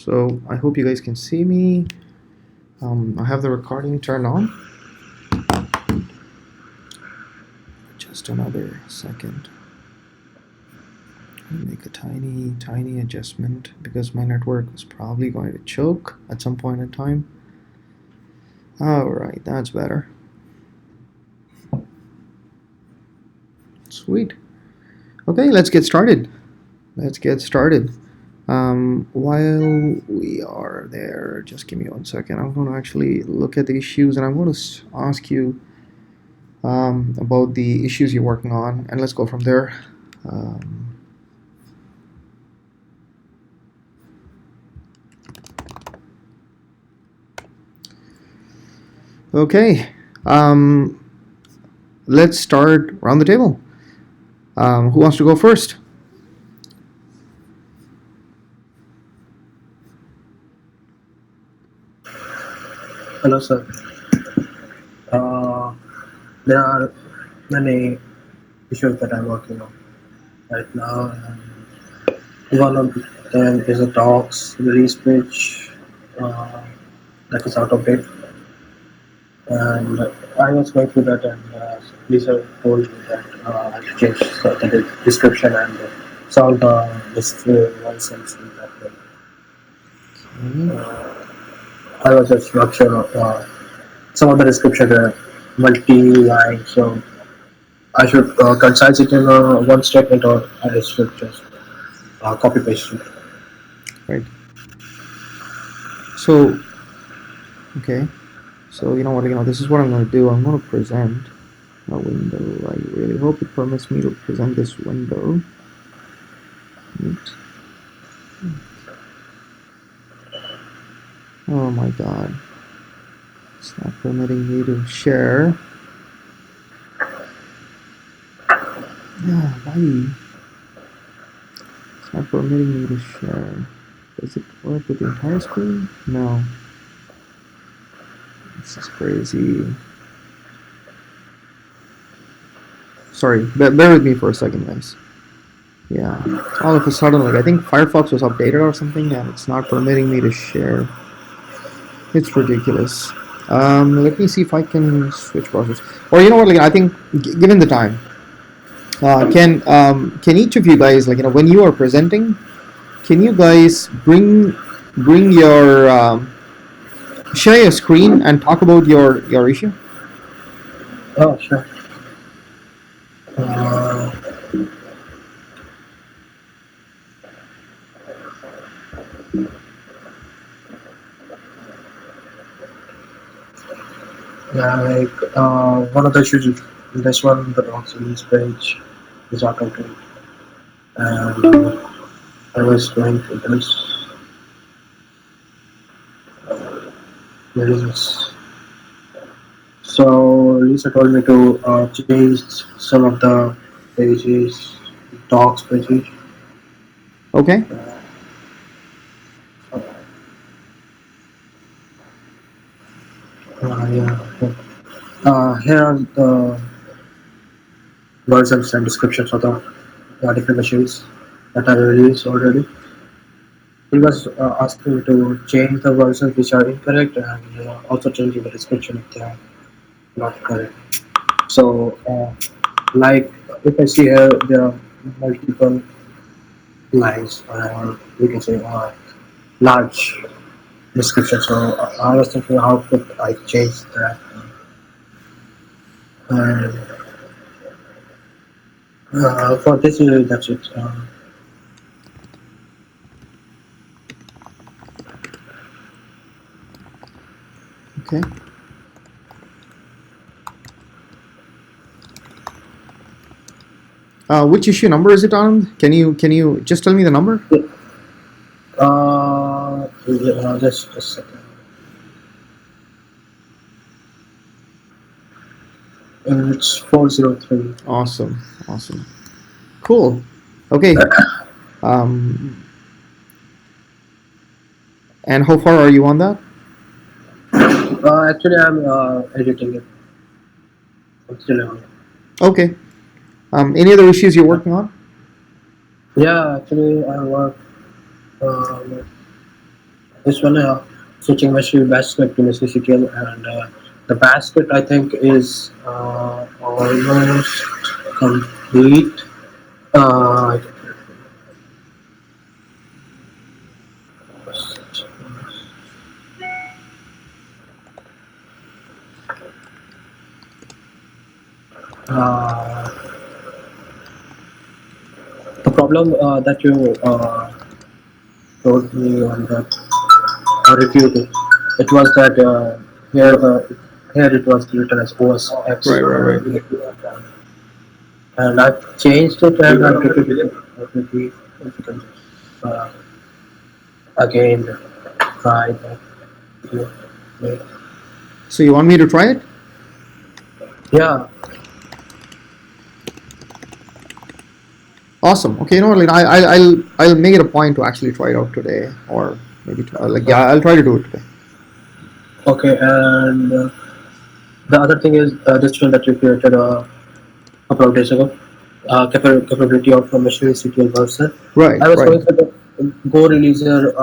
So I hope you guys can see me. I have the recording turned on. Just another second. I'll make a tiny adjustment because my network is probably going to choke at some point in time. Alright, that's better. Sweet. Okay, let's get started. While we are there, just give me 1 second. I'm going to actually look at the issues and I'm going to ask you about the issues you're working on, and let's go from there. Okay, let's start around the table. Who wants to go first? Hello, sir. There are many issues that I'm working on right now. One of them is a docs release page that is out of date. And I was going through that, and Lisa told me that I have to change the description and some of the nonsense in that way. I was just not sure. Some of the description are multi-line, so I should concise it in one statement, or I should just copy paste it. Right. So, okay. So you know what? This is what I'm going to do. I'm going to present a window. I really hope it permits me to present this window. Oh my god. It's not permitting me to share. Yeah, why? It's not permitting me to share. Does it work with the entire screen? No. This is crazy. Sorry, bear with me for a second, guys. Yeah, all of a sudden, like I think Firefox was updated or something, and it's not permitting me to share. It's ridiculous. Let me see if I can switch browsers. Or you know what? Like I think, given the time, can each of you guys, like when you are presenting, can you guys bring your share your screen and talk about your issue? Oh, sure. Like one of the issues is this one, the docs release page is out of date, and I was going through this. Release. So Lisa told me to change some of the pages, docs pages. Okay. Yeah. Here are the versions and descriptions of the different machines that are released already. He was asking me to change the versions which are incorrect, and also changing the description if they are not correct. So, like if I see here, there are multiple lines, or we can say large description. So I was thinking, how could I change that? And for this, that's it. Okay. Which issue number is it on? Can you just tell me the number? Just a second. It's 403. Awesome. Cool. Okay. And how far are you on that? Actually, I'm editing it. I'm still on it. Okay. Any other issues you're working on? Yeah, actually, I work This one, switching Meshery basket to Meshery CTL, and the basket I think is almost complete. Uh, uh, the problem that you told me on the review, it was that here here it was written as OSX, Right, right, right. and I've changed it and I've written it. Maybe if you can uh, again try that. Yeah. So you want me to try it? Yeah. Awesome. Okay, you know what? Like I'll make it a point to actually try it out today, or maybe like yeah, I'll try to do it today. Okay, and the other thing is this tool that you created a couple of days ago, capability of Meshery SQL version. Right, I was right. going through the Go releaser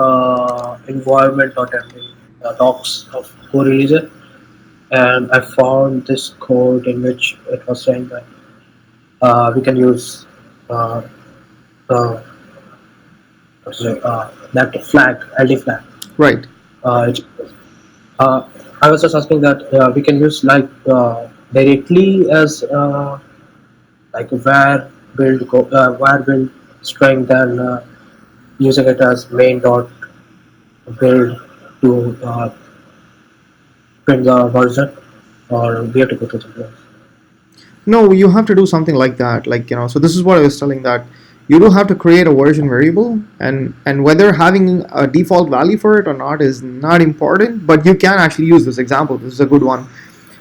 environment.md docs of Go releaser, and I found this code in which it was saying that we can use uh, uh, that flag, LD flag. Right. It, uh, I was just asking that we can use like directly as like where build string, then using it as main dot build to print the version, or we have to go to something else. No, you have to do something like that. Like, so this is what I was telling, that you do have to create a version variable, and whether having a default value for it or not is not important, but you can actually use this example. This is a good one.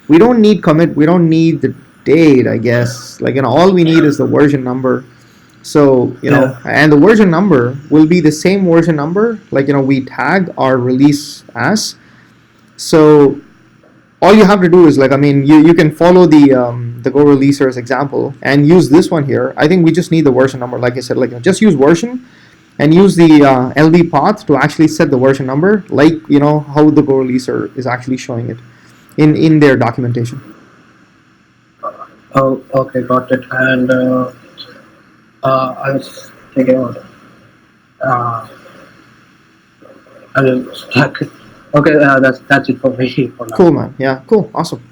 We don't need commit, we don't need the date, I guess. Like, all we need is the version number. So, Yeah. and the version number will be the same version number, like, we tag our release as. So all you have to do is, like, I mean, you can follow the Go releasers example and use this one here. I think we just need the version number. Like I said, like, just use version and use the LB path to actually set the version number, like, how the Go releaser is actually showing it in their documentation. Oh, okay, got it. And I was thinking about uh, I mean, okay, that's it for me for now. Cool, man. Yeah, cool. Awesome.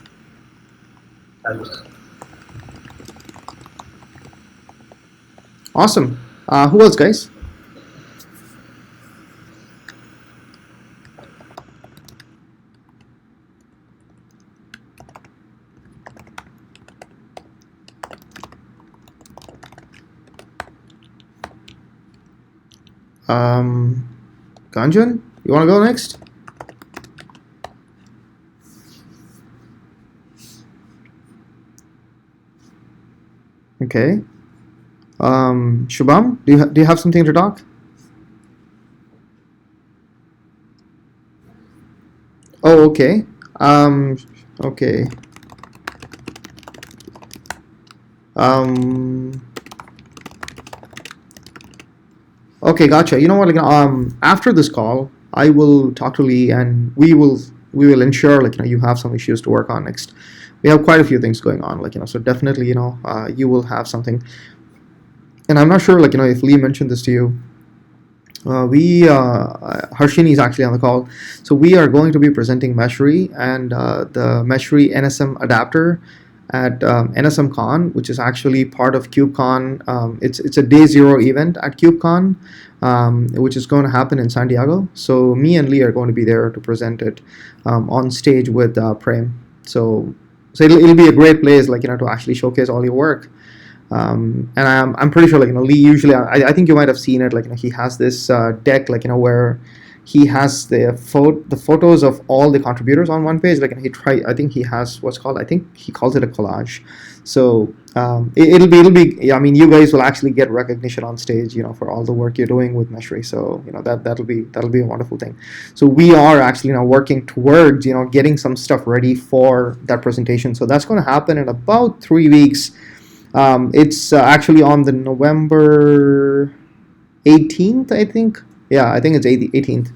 Thanks. Awesome. Who else, guys? Um, Ganjan, you want to go next? Okay. Shubham, do you have something to talk? Oh, okay. Okay. Um, okay, gotcha. You know what? Like, after this call, I will talk to Lee, and we will ensure, like, you have some issues to work on next. We have quite a few things going on, like, so definitely, you will have something. And I'm not sure, like, if Lee mentioned this to you. We Harshini is actually on the call, so we are going to be presenting Meshery and the Meshery NSM adapter at NSM Con, which is actually part of KubeCon. It's a day zero event at KubeCon, which is going to happen in San Diego. So me and Lee are going to be there to present it on stage with Prem. So it'll be a great place, like, to actually showcase all your work. And I'm pretty sure, like, Lee usually, I think you might have seen it, like, he has this deck, like, where he has the photos of all the contributors on one page, like, and I think he has what's called, I think he calls it a collage. So it'll be yeah, I mean, you guys will actually get recognition on stage, for all the work you're doing with Meshery. So that'll be a wonderful thing. So we are actually now working towards, getting some stuff ready for that presentation. So that's going to happen in about 3 weeks. It's actually on the November 18th, I think. Yeah, I think it's 18th.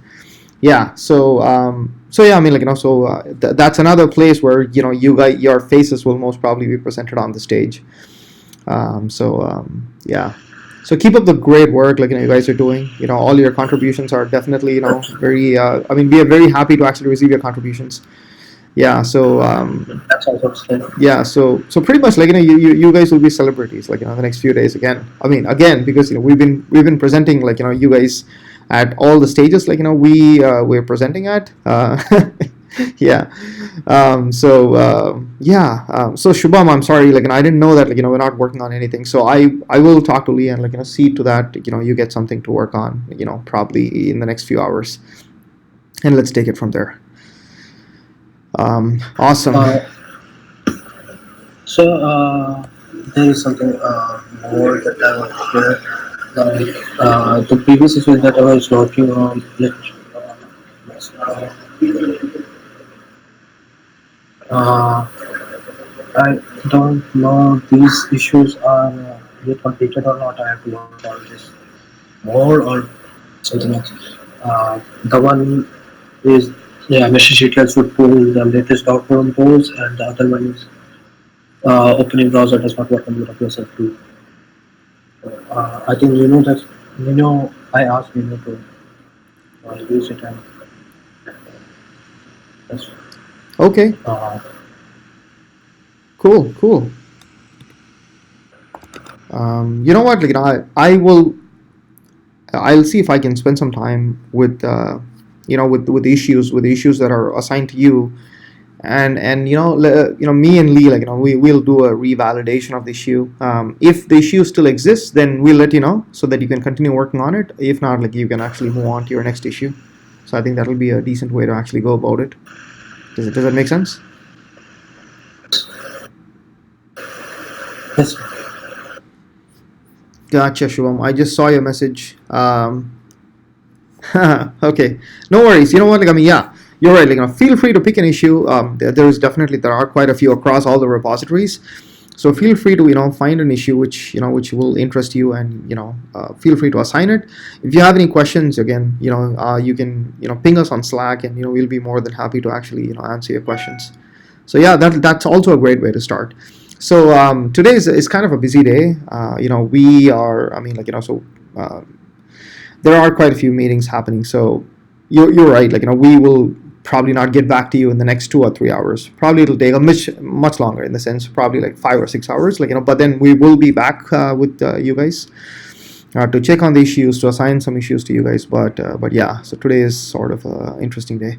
yeah. So yeah, I mean, like that's another place where you guys, your faces will most probably be presented on the stage. Yeah. So keep up the great work, like you guys are doing. All your contributions are definitely very. I mean, we are very happy to actually receive your contributions. Yeah. That's also still. Yeah, so pretty much like you guys will be celebrities like the next few days again. I mean, again, because we've been presenting like you guys at all the stages like we're presenting at yeah. Yeah. So Shubham, I'm sorry, like I didn't know that we're not working on anything. So I will talk to Lee and see to that you get something to work on probably in the next few hours, and let's take it from there. Awesome. Uh, so there is something more that I want to share. The previous issues that I was working on, uh, I don't know these issues are yet completed or not. I have to work on this more or something else. The one is Meshery should pull the latest outbound polls, and the other one is opening browser does not work on your browser too. I think you know that I asked to use it and that's Okay. uh, Cool. Cool. You know what? Like, I will. I'll see if I can spend some time with, with the issues that are assigned to you, and me and Lee, like, we'll do a revalidation of the issue. If the issue still exists, then we'll let you know so that you can continue working on it. If not, like, you can actually move on to your next issue. So I think that'll be a decent way to actually go about it. Does that make sense? yes. Gotcha, Shubham. I just saw your message. Okay, no worries. You know what? Like, I mean, yeah, you're right. Like, feel free to pick an issue. There are quite a few across all the repositories. So feel free to find an issue which will interest you, and feel free to assign it. If you have any questions, again, you can ping us on Slack, and we'll be more than happy to actually answer your questions. So yeah, that's also a great way to start. So today is kind of a busy day. We are. I mean, like there are quite a few meetings happening. So you're right. Like we will probably not get back to you in the next 2 or 3 hours. Probably it'll take a much longer, in the sense probably like 5 or 6 hours. Like but then we will be back with you guys to check on the issues, to assign some issues to you guys. But yeah. So today is sort of an interesting day.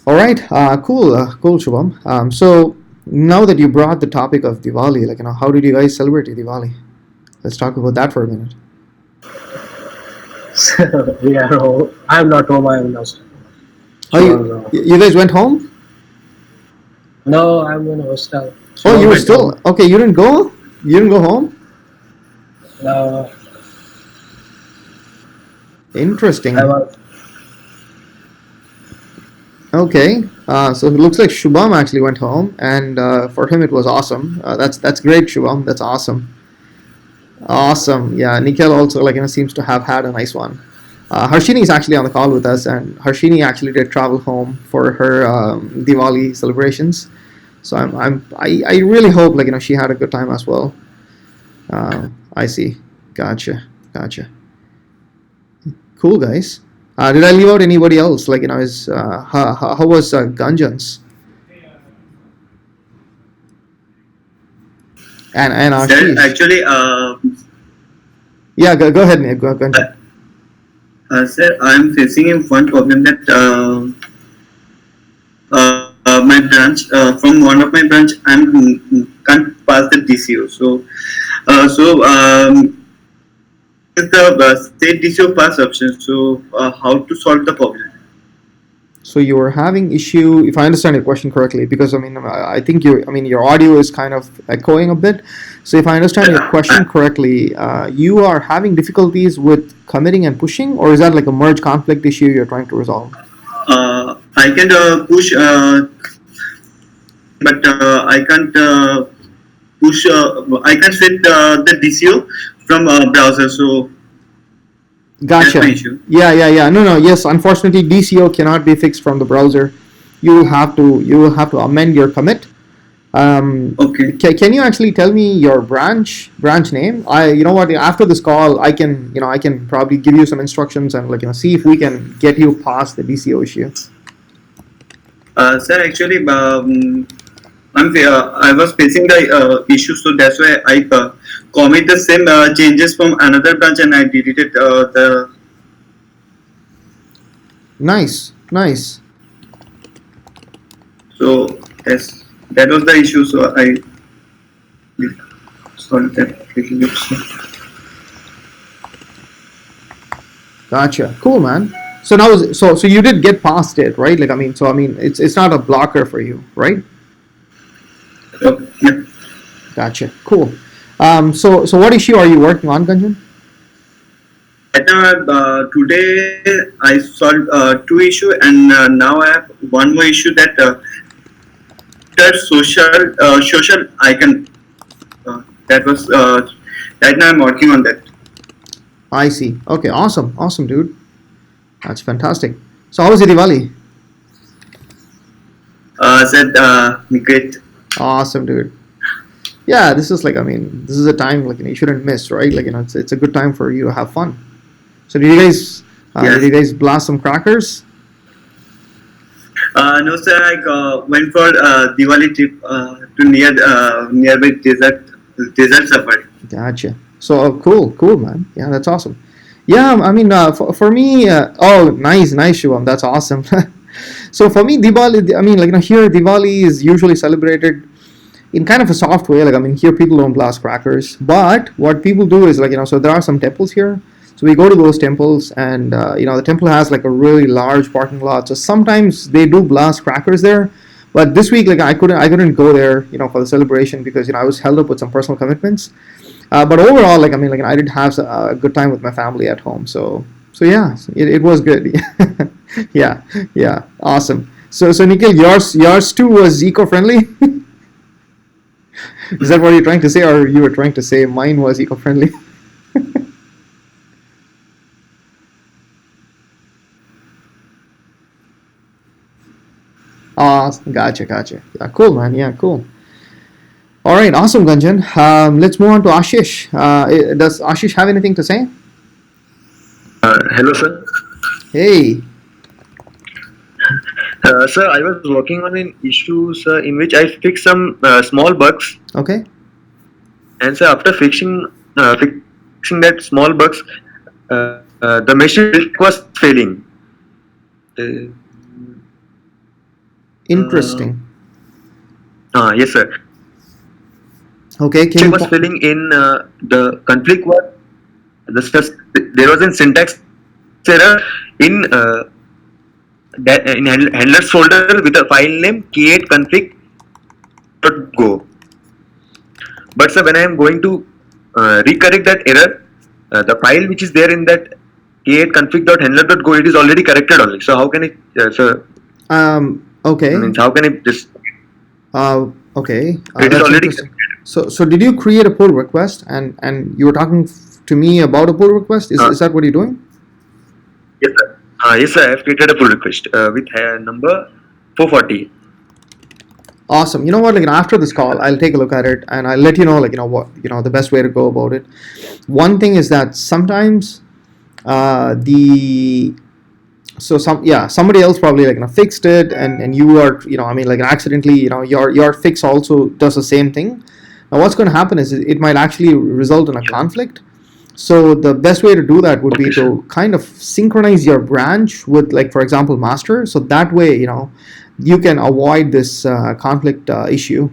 All right. Cool, Shubham. So now that you brought the topic of Diwali, like how did you guys celebrate Diwali? Let's talk about that for a minute. We are home. I'm not home. I'm in hostel. Oh, Shubham, you guys went home? no, I'm in hostel. Oh, you Shubham were went home. still okay. You didn't go. You didn't go home. Uh, I Interesting. was Okay. So it looks like Shubham actually went home, and for him it was awesome. That's great, Shubham. That's awesome. Awesome. Yeah, Nikhil also seems to have had a nice one. Harshini is actually on the call with us, and Harshini actually did travel home for her Diwali celebrations. So I really hope she had a good time as well. I see. Gotcha. Cool, guys. Did I leave out anybody else? Is how was Ganjans and Sir, Ashish? actually, Yeah, go ahead, Nick. Go, Ganjan. sir, I'm facing a one problem that my branch, from one of my branch, can't pass the DCO. Is the state DCO pass option. So, how to solve the problem? So you were having issue, if I understand your question correctly, because I mean, I think your audio is kind of echoing a bit. So if I understand your question correctly, you are having difficulties with committing and pushing, or is that like a merge conflict issue you're trying to resolve? I can push, but I can't push. I can't set the DCO from browser. So That's my Gotcha. issue. Yeah. No, no. Yes, unfortunately, DCO cannot be fixed from the browser. You will have to amend your commit. Okay. Can you actually tell me your branch name? You know what? After this call, I can probably give you some instructions and see if we can get you past the DCO issue. Sir, actually, I was facing the issue, so that's why I commit the same changes from another branch and I deleted the. Nice, nice. So yes, that was the issue. So I solved that little bit. So, Gotcha. Cool, man. So now, so you did get past it, right? It's not a blocker for you, right? yeah. Gotcha. Cool. So what issue are you working on, Gunjan? Right now, today I solved two issue, and now I have one more issue that social icon. That was right now I'm working on that. I see. Okay, awesome, awesome, dude. That's fantastic. So how was your Diwali? Said great. Awesome, dude. Yeah, this is this is a time you shouldn't miss, right? It's a good time for you to have fun. So did Yes. you guys blast some crackers? No, sir. I went for Diwali trip to nearby desert safari. Gotcha. So cool, man. Yeah, that's awesome. Yeah, for me, oh, nice, Shivam. That's awesome. So for me, Diwali, here Diwali is usually celebrated in kind of a soft way. Here people don't blast crackers, but what people do is so there are some temples here. So we go to those temples, and the temple has a really large parking lot. So sometimes they do blast crackers there. But this week, I couldn't go there, for the celebration because I was held up with some personal commitments. But overall, I did have a good time with my family at home. So yeah, it was good. Yeah, yeah, awesome. So Nikhil, yours too was eco-friendly. Is that what you're trying to say, or you were trying to say mine was eco-friendly? Gotcha. Yeah, cool, man. Yeah, cool. All right, awesome, Gunjan. Let's move on to Ashish. Does Ashish have anything to say? Hello, sir. Hey, Sir, I was working on an issue, sir, in which I fixed some small bugs, okay. and sir, after fixing that small bugs, the machine was failing. Uh, Interesting. yes, sir. Okay, can Machine you? was failing in the conflict was there was a syntax error in in handlers folder with a file name create config.go. But sir, when I am going to recorrect that error, the file which is there in that create config.handler.go, it is already corrected only. So how can it, sir? Okay. Means how can it just? Okay. It is That's already interesting. corrected. So did you create a pull request, and you were talking to me about a pull request? Is Uh, is that what you're doing? yes, sir. Yes, sir. I have created a pull request with number 440. Awesome. You know what? After this call, I'll take a look at it and I'll let you know, what the best way to go about it. One thing is that sometimes the so somebody else probably fixed it, and you are accidentally your fix also does the same thing. Now what's going to happen is it might actually result in a Yeah. conflict. So the best way to do that would be Okay, sir. to kind of synchronize your branch with, for example, master. So that way, you can avoid this conflict issue,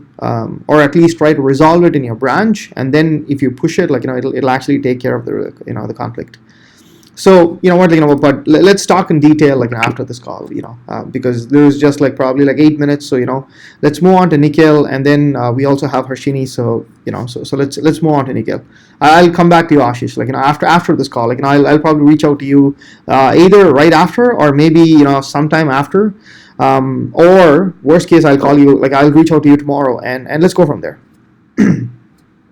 or at least try to resolve it in your branch. And then if you push it, it'll actually take care of the conflict. So you know what, but let's talk in detail Okay. after this call, because there's just probably 8 minutes. So let's move on to Nikhil, and then we also have Harshini. So so let's move on to Nikhil. I'll come back to you, Ashish. After this call, I'll probably reach out to you either right after or maybe sometime after, or worst case I'll call Okay. you. I'll reach out to you tomorrow, and let's go from there.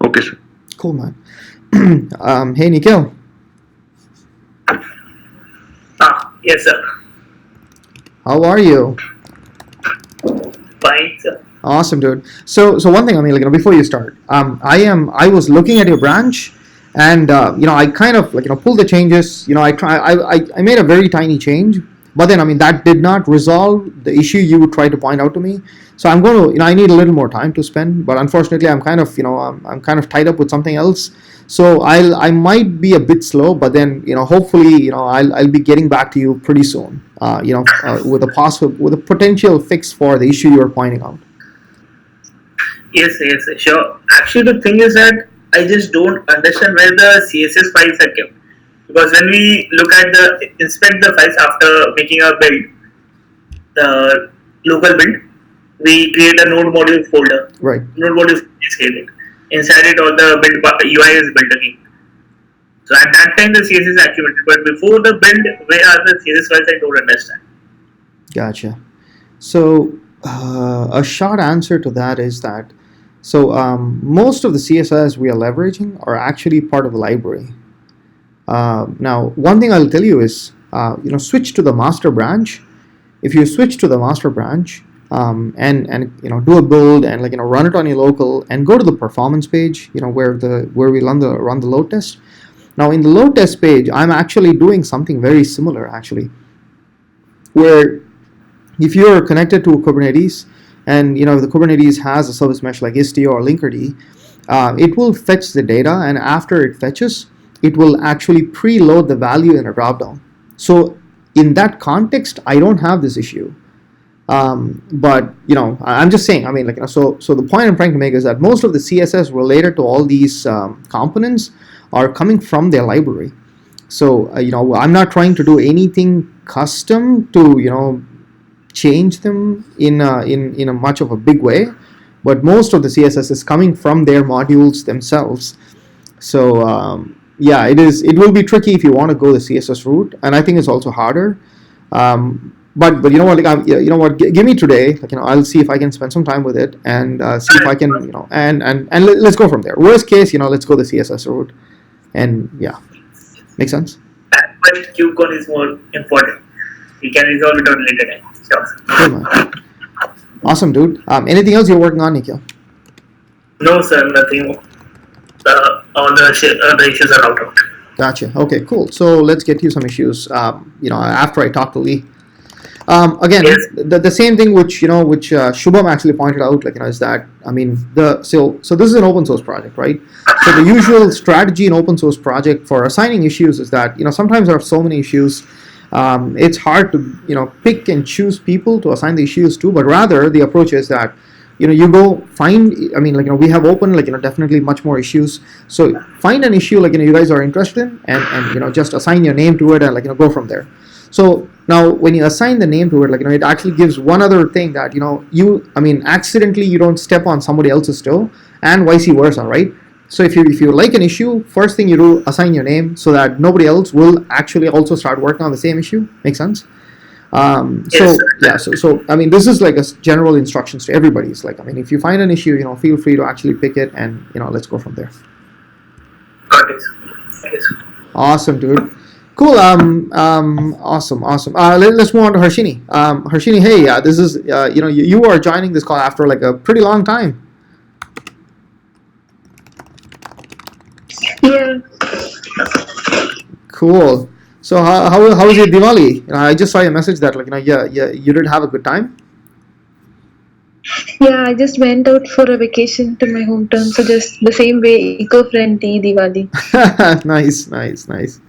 Okay, sir. Cool, man. Hey, Nikhil. Yes, sir. How are you? Fine, sir. Awesome, dude. So one thing, I mean, before you start, I was looking at your branch, and I kind of pulled the changes. I made a very tiny change, but then, I mean, that did not resolve the issue you would try to point out to me. So I'm going to, I need a little more time to spend, but unfortunately, I'm kind of, I'm kind of tied up with something else. So I might be a bit slow, but then, hopefully, I'll be getting back to you pretty soon. With a potential fix for the issue you're pointing out. Yes, yes, sure. Actually, the thing is that I just don't understand where the CSS files are kept. Because when we look at the inspect the files after making a build, the local build, we create a node module folder. Right. Node module is created. Inside it, all the build UI is built again. So at that time, the CSS is activated. But before the build, where are the CSS files? I don't understand. Gotcha. So, a short answer to that is that most of the CSS we are leveraging are actually part of the library. Now, one thing I'll tell you is, switch to the master branch. If you switch to the master branch, and do a build and run it on your local and go to the performance page, where we run the load test. Now, in the load test page, I'm actually doing something very similar actually, where if you're connected to Kubernetes, and if the Kubernetes has a service mesh like Istio or Linkerd, it will fetch the data, and after it fetches, it will actually preload the value in a dropdown. So in that context, I don't have this issue. But I'm just saying. I mean, so the point I'm trying to make is that most of the CSS related to all these components are coming from their library. So I'm not trying to do anything custom to change them in a much of a big way, but most of the CSS is coming from their modules themselves. So yeah, it will be tricky if you want to go the CSS route, and I think it's also harder. But you know what, give me today, I'll see if I can spend some time with it, and see if I can, and let's go from there. Worst case, let's go the CSS route, and yeah, makes sense. But KubeCon is more important. We can resolve it on later time. Sure. Cool, man. Awesome, dude. Anything else you're working on, Nikhil? No, sir, nothing more. All the issues are out. Gotcha. Okay, cool. So let's get you some issues. After I talk to Lee. Again, Yes. the same thing which Shubham actually pointed out, is that, I mean, so this is an open source project, right? So the usual strategy in open source project for assigning issues is that sometimes there are so many issues. It's hard to pick and choose people to assign the issues to, but rather the approach is that you go find, I mean, we have open, definitely much more issues. So find an issue you guys are interested in, and just assign your name to it, and go from there. So now when you assign the name to it, it actually gives one other thing that I mean, accidentally you don't step on somebody else's toe, and vice versa, right? So if you like an issue, first thing you do, assign your name so that nobody else will actually also start working on the same issue. Make sense? So Yes, yeah, so I mean, this is like a general instructions to everybody. It's I mean, if you find an issue, feel free to actually pick it, and let's go from there. got it. Yes. Awesome, dude. Cool. Awesome. Let's move on to Harshini. Harshini, hey, this is you are joining this call after a pretty long time. Yeah, Cool. So how was your Diwali? I just saw your message that yeah, you did have a good time. yeah, I just went out for a vacation to my hometown, so just the same way, eco-friendly Diwali. Nice.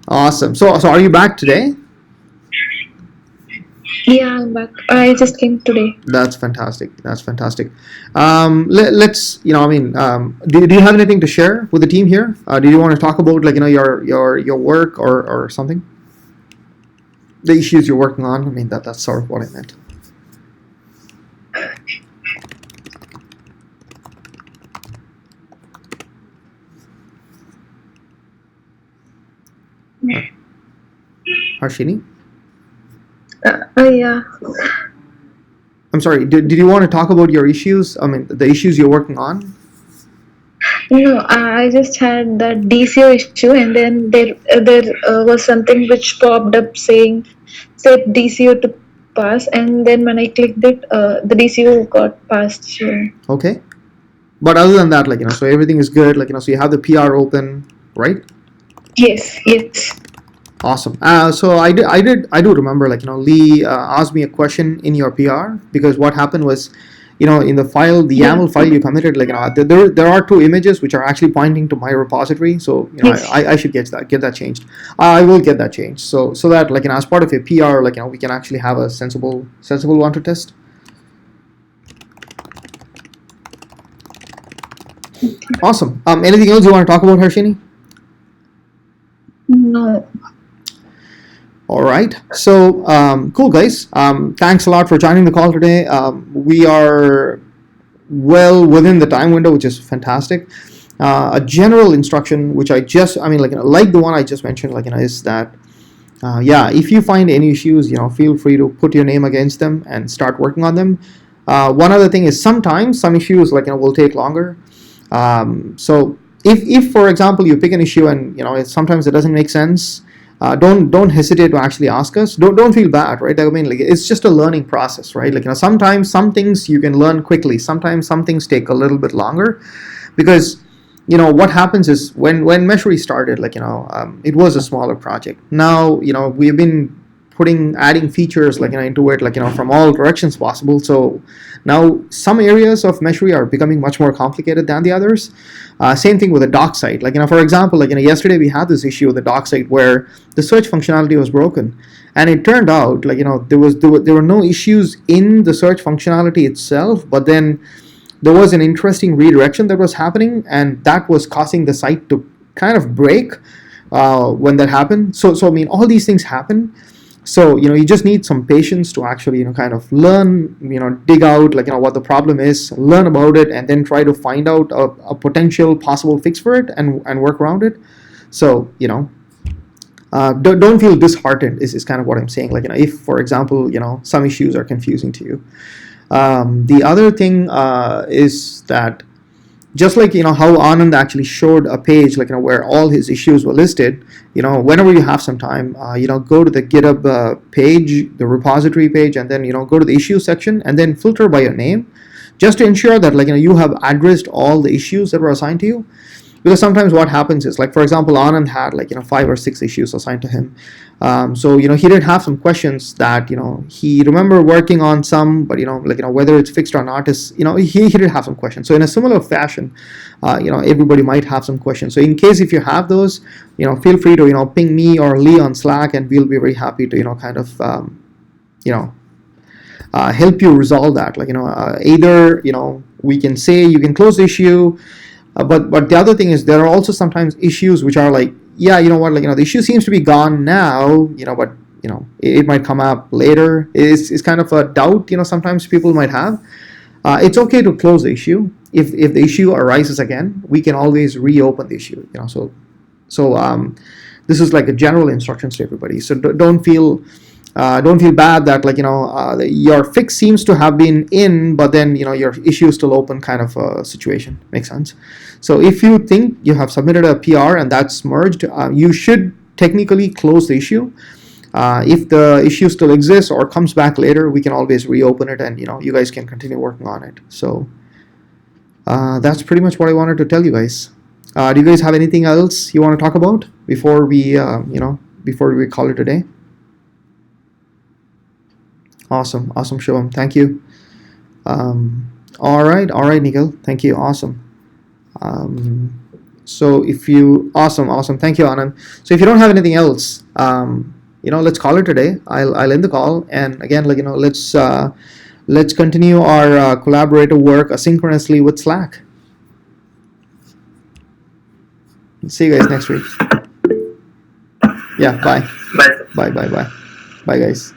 Awesome. So are you back today? Yeah, I'm back. I just came today. That's fantastic. Let's I mean, do you have anything to share with the team here? Do you want to talk about your work or something? The issues you're working on. I mean, that's sort of what I meant. Harshini? Yeah. I'm sorry. Did you want to talk about your issues? I mean, the issues you're working on? No, I just had that DCO issue, and then there was something which popped up saying set DCO to pass, and then when I clicked it, the DCO got passed. So Okay. But other than that, so everything is good. So you have the PR open, right? yes, yes, Awesome. So I do remember, Lee asked me a question in your PR because what happened was, in the file, the yeah, YAML file you committed, there are two images which are actually pointing to my repository. So, yes. I should get that changed. I will get that changed. So that, as part of a PR, we can actually have a sensible one to test. Awesome. Anything else you want to talk about, Harshini? No, All right. So, cool, guys. Thanks a lot for joining the call today. We are well within the time window, which is fantastic. A general instruction, which I mean, like the one I just mentioned, is that, yeah, if you find any issues, feel free to put your name against them and start working on them. One other thing is sometimes some issues, will take longer. So if for example you pick an issue and sometimes it doesn't make sense, don't hesitate to actually ask us. Don't feel bad, right? I mean, it's just a learning process, right? Sometimes some things you can learn quickly. Sometimes some things take a little bit longer, because what happens is when Meshery started, it was a smaller project. Now we've been adding features into it, from all directions possible. So now some areas of Meshery are becoming much more complicated than the others. Same thing with the doc site. For example, yesterday we had this issue with the doc site where the search functionality was broken, and it turned out there were no issues in the search functionality itself, but then there was an interesting redirection that was happening, and that was causing the site to kind of break when that happened. So I mean, all these things happen. So you just need some patience to actually kind of learn, dig out what the problem is, learn about it, and then try to find out a potential possible fix for it, and work around it. So don't feel disheartened is kind of what I'm saying. If for example some issues are confusing to you. The other thing is that, just how Anand actually showed a page where all his issues were listed, whenever you have some time, go to the GitHub page, the repository page, and then go to the issue section and then filter by your name, just to ensure that you have addressed all the issues that were assigned to you. Because sometimes what happens is, for example, Anand had 5 or 6 issues assigned to him. So he did have some questions that he remember working on some, but whether it's fixed or not is he did have some questions. So in a similar fashion, everybody might have some questions. So in case if you have those, feel free to ping me or Lee on Slack, and we'll be very happy to kind of you know help you resolve that. Either we can say you can close the issue. But the other thing is, there are also sometimes issues which are yeah, the issue seems to be gone now, but it might come up later. It's kind of a doubt, sometimes people might have. It's okay to close the issue. If the issue arises again, we can always reopen the issue. So this is like a general instructions to everybody. So don't feel bad that your fix seems to have been in, but then your issue is still open, kind of a situation. Makes sense. So if you think you have submitted a PR and that's merged, you should technically close the issue. If the issue still exists or comes back later, we can always reopen it, and you guys can continue working on it. So that's pretty much what I wanted to tell you guys. Do you guys have anything else you want to talk about before we before we call it a day? Awesome, Shivam. Thank you. All right, Nikhil. Thank you. Awesome. So if you awesome. Thank you, Anand. So if you don't have anything else, let's call it today. I'll end the call, and again, let's continue our collaborative work asynchronously with Slack. See you guys next week. Yeah. Bye. Bye. Bye. Bye, guys.